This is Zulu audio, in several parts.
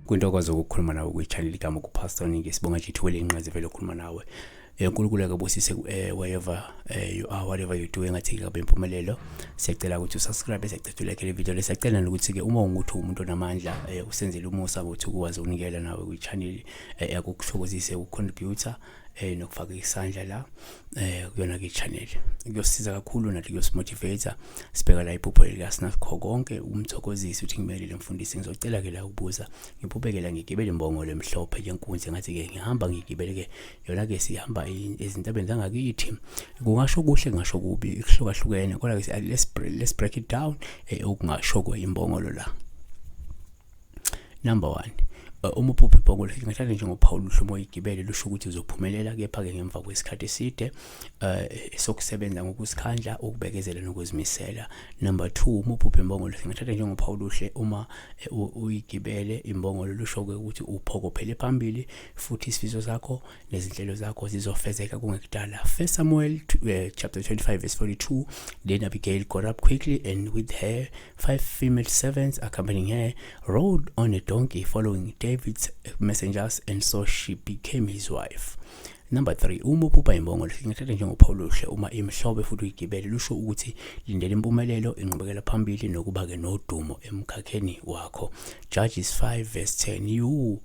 Kwintokozo ukukhuluma nawe kwi-channel igama Ukuphupha ngisibonga nje ithuba lenqazi vele ukukhuluma nawe. uNkulunkulu akubusise wherever you are, whatever you do, engathi kabe impumelelo. Siyacela ukuthi usubscribe, siyacela like le video le, siyacela ukuthi ke uma ungumuntu umuntu onamandla usenzele umusa ukuthi ukwazi unikela nawe kwi-channel yakukuthokozise ukucontributor nokufaka isandla la kuyona ke channel. Kuyosiza kakhulu nathi kuyosimotivate sibheka la iphupho likasinakho konke umthokozisi uthi ngimele lemfundisi ngizocela ke la ukubuza ngiphubekela ngigibele imbongolo emhlophe yenkunzi ngathi ke ngihamba ngigibele ke yona ke sihamba ezintabeni zangakithi kungasho kuhle ngasho kubi ihlukahlukene kodwa ke let's break it down okungasho kweyimbongolo la. Number 1, umuphupho imbongolo ngingathanda nje ngophawu luhlumo igibele lusho ukuthi uzophumelela kepha ke ngemva kwesikhathi eside sokusebenza ngokusikhandla ukubekezela nokuzimisela. Number 2, umuphupho imbongolo ngingathanda nje ngophawu luhle uma uyigibele imbongolo lusho ukuthi uphokophele phambili futhi isifiso zakho nezinhlelo zakho zizofezeka kungekudala. 1 Samuel chapter 25 verse 42, then Abigail got up quickly and with her 5 female servants accompanying her rode on a donkey following David's messengers, and so she became his wife. Number 3, umuphupho imbongolo ngingathanda nje ngophawu luhle uma imhlobo futhi uyigibele lusho ukuthi lindele impumelelo inqubekela phambili nokuba ke nodumo emkhakheni wakho. Judges 5 verse 10, you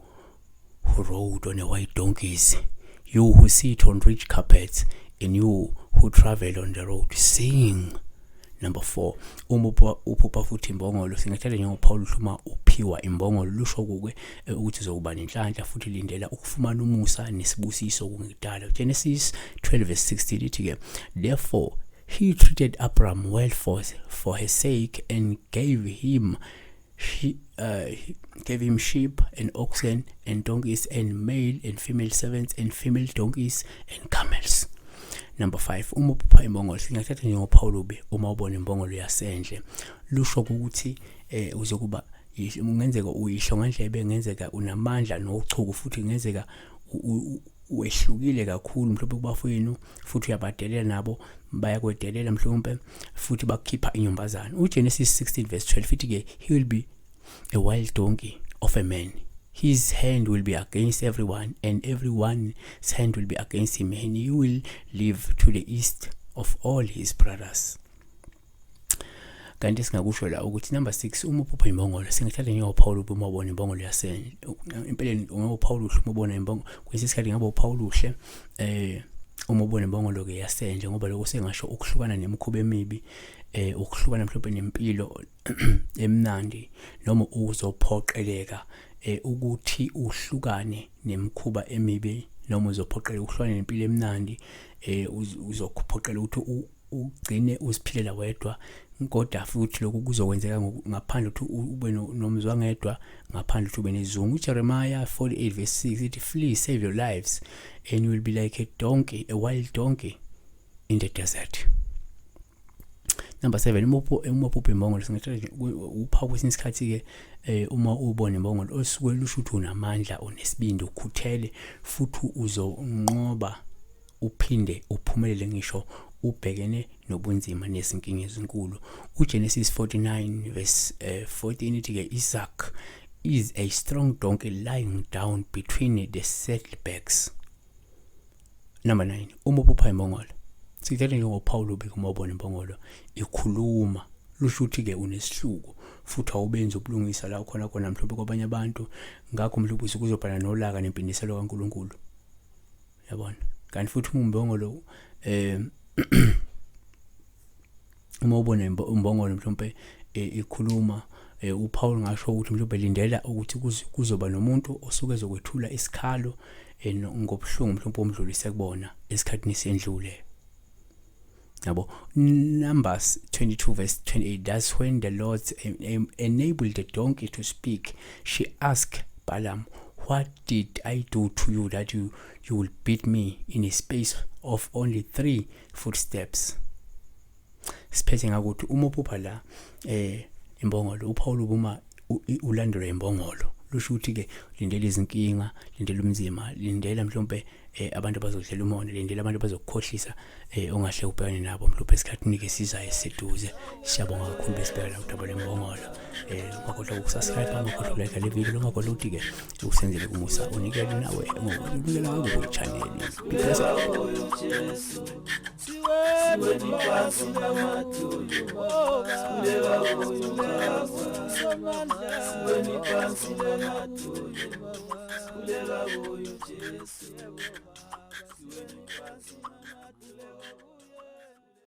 who rode on a white donkeys, you who sit on rich carpets, and you who travel on the road, sing. Number 4, umuphupho futhi imbongolo singathanda nje ngophawu luhluma uphiwa imbongolo lusho kuke ukuthi uzokuba nenhlanhla futhi lindela ukufumana umusa nesibusiso kungekudala. Genesis 12 verse 16 lithi ke, therefore he treated Abram well for her sake and gave him sheep and oxen and donkeys and male and female servants and female donkeys and camels. Number 5, umuphupho imbongolo singathatha nje ngophawu lubi uma ubona imbongolo yasendle lusho ukuthi uzokuba ungenzeka uyihlongandlebe, ngenzeka unamandla nochuku futhi ngenzeka wehlukile kakhulu mhlawumbe kubafowenu futhi uyabadelela nabo bayakwedelela mhlawumbe futhi bakukhipha inyumbazana. uGenesis 16 verse 12 ithi ke, he will be a wild donkey of a man, his hand will be against everyone and everyone's hand will be against him, and you will live to the east of all his brothers. Kanti singakusho la ukuthi number 6, umuphupho imbongolo singathanda nje ngophawu lubi uma ubona imbongolo yasendle. Impeleni ngophawu luhle uma ubona imbongolo kwesikhathi ngabe uphawu luhle uma ubona imbongolo ke yasendle ngoba lokho sengasho ukuhlukana nemikhuba emibi, ukuhlukana mhlawumbe nempilo emnandi noma uzophoqeleka ukuthi uhlukane nemikhuba emibi noma uzophoqeleka ukuhlukana nempilo emnandi, uzophoqeleka ukuthi ugcine uziphilela wedwa kodwa futhi lokhu kuzokwenzeka ngaphandle ukuthi ube nomzwangedwa, ngaphandle ukuthi ube nezungu. Jeremiah 48 verse 6 ithi, flee, save your lives, and you will be like a donkey, a wild donkey in the desert. Number 7, umuphupho imbongolo singathanda uphawu kwesinye isikhathi ke uma ubona imbongolo osuke lusho ukuthi unamandla, onesibindi, ukhuthele futhi uzonqoba uphinde uphumelele ngisho ubhekene nobunzima nezinkinga ezinkulu. uGenesis 49 verse 14 ithi ke, Isaac is a strong donkey lying down between the saddlebacks. Number 9, umuphupho imbongolo sikuthatha nje ngophawu lubi uma ubona imbongolo ikhuluma lusho ukuthi ke unesihluku futhi awubenzi ubulungisa la khona mhlawumbe kwabanye abantu, ngakho mhlawumbe uzokuzobhana nolaka nempindiselo kaNkulunkulu, yabona. Kanti futhi imbongolo uma ubona imbongolo mhlawumbe ikhuluma, uPaul ngasho ukuthi mhlawumbe lindela ukuthi kuzoba nomuntu osuke ezokwethula isikhalo ngobuhlungu mhlawumbe omdlulise kubona esikhathini sendlule, yabo. Numbers 22 verse 28, that's when the Lord enabled the donkey to speak. She asked Balaam, what did I do to you that you will beat me in a space of only 3 footsteps? Siphethe ngakuthi umuphupha la imbongolo uPaul ubuma ulandela imbongolo lusho ukuthi ke lindela izinkinga, lindela umzima, lindela mhlawumbe abantu abazodlela umona lendlela abantu bazokukhohlisa ongahle ubhekane nabo mhlawumbe esikhathini esizayo esiseduze. Siyabonga kakhulu besibheka la udaba lwembongolo. Ungakhohlwa ukusubscribe, ungakhohlwa ukulike le video, ungakhohlwa ukuthi-ke usenzele umusa unikele nawe unikela kubo channel. Be blessed.